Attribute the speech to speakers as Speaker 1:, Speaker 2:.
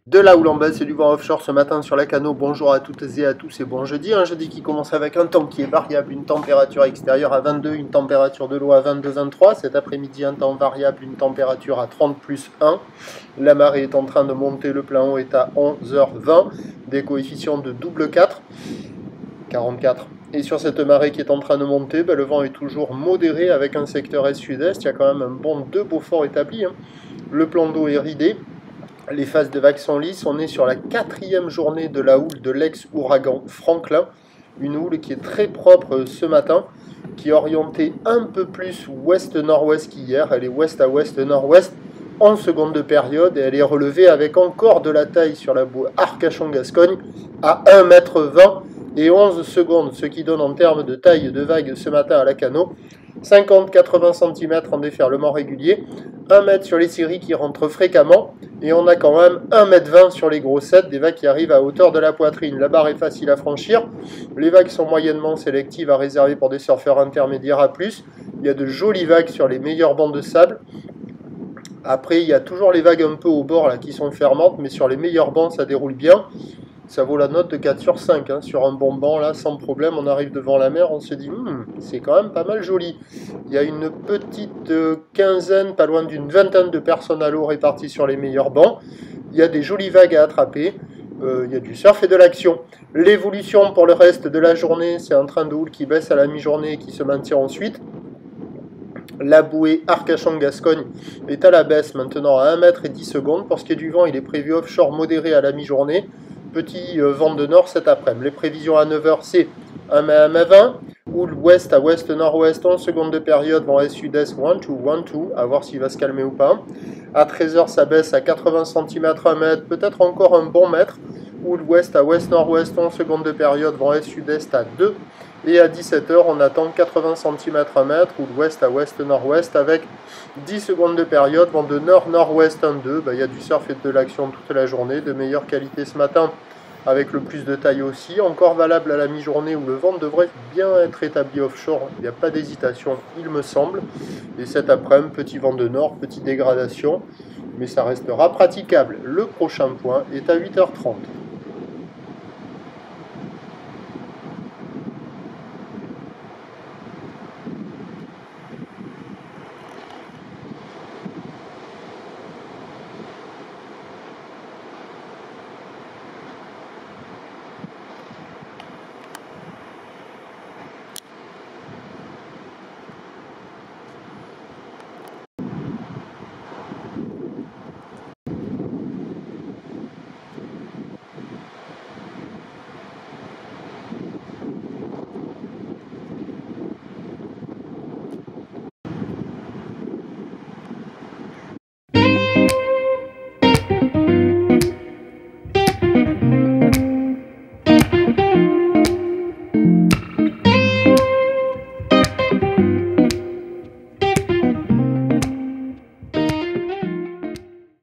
Speaker 1: De la houle en baisse et du vent offshore ce matin sur la Cano. Bonjour à toutes et à tous et bon jeudi. Un jeudi qui commence avec un temps qui est variable, une température extérieure à 22, une température de l'eau à 22-23. Cet après-midi, un temps variable, une température à 30 plus 1. La marée est en train de monter, le plein eau est à 11h20. Des coefficients de double 4, 44. Et sur cette marée qui est en train de monter, le vent est toujours modéré avec un secteur est-sud-est. Il y a quand même un bon 2 Beaufort établi. Le plan d'eau est ridé. Les phases de vagues sont lisses. On est sur la 4e journée de la houle de l'ex-ouragan Franklin. Une houle qui est très propre ce matin, qui est orientée un peu plus ouest-nord-ouest qu'hier. Elle est ouest à ouest-nord-ouest en seconde de période et elle est relevée avec encore de la taille sur la bouée Arcachon-Gascogne à 1,20 m et 11 secondes, ce qui donne en termes de taille de vague ce matin à la Cano 50-80 cm en déferlement régulier, 1 m sur les séries qui rentrent fréquemment, et on a quand même 1,20 m sur les grossettes, des vagues qui arrivent à hauteur de la poitrine. La barre est facile à franchir, les vagues sont moyennement sélectives à réserver pour des surfeurs intermédiaires à plus. Il y a de jolies vagues sur les meilleurs bancs de sable. Après, il y a toujours les vagues un peu au bord là, qui sont fermantes, mais sur les meilleurs bancs, ça déroule bien. Ça vaut la note de 4 sur 5, sur un bon banc, là, sans problème, on arrive devant la mer, on se dit, c'est quand même pas mal joli. Il y a une petite quinzaine, pas loin d'une vingtaine de personnes à l'eau réparties sur les meilleurs bancs. Il y a des jolies vagues à attraper, il y a du surf et de l'action. L'évolution pour le reste de la journée, c'est un train de houle qui baisse à la mi-journée et qui se maintient ensuite. La bouée Arcachon-Gascogne est à la baisse maintenant à 1 m et 10 secondes. Pour ce qui est du vent, il est prévu offshore modéré à la mi-journée. Petit vent de nord cet après-midi. Les prévisions à 9 h, c'est 1 m à 1,20 m. Houle ouest à ouest-nord-ouest, 11 secondes de période, vent est-sud-est, 1-2, 1-2, à voir s'il va se calmer ou pas. À 13 h, ça baisse à 80 cm, 1 m, peut-être encore un bon mètre. Houle ouest à ouest-nord-ouest, 11 secondes de période, vent est-sud-est à 2. Et à 17 h, on attend 80 cm, 1 m, ou l'ouest à ouest-nord-ouest avec 10 secondes de période, vent de nord-nord-ouest 1-2. Il y a du surf et de l'action toute la journée, de meilleure qualité ce matin avec le plus de taille aussi. Encore valable à la mi-journée où le vent devrait bien être établi offshore. Il n'y a pas d'hésitation, il me semble. Et cet après-midi, petit vent de nord, petite dégradation, mais ça restera praticable. Le prochain point est à 8 h 30.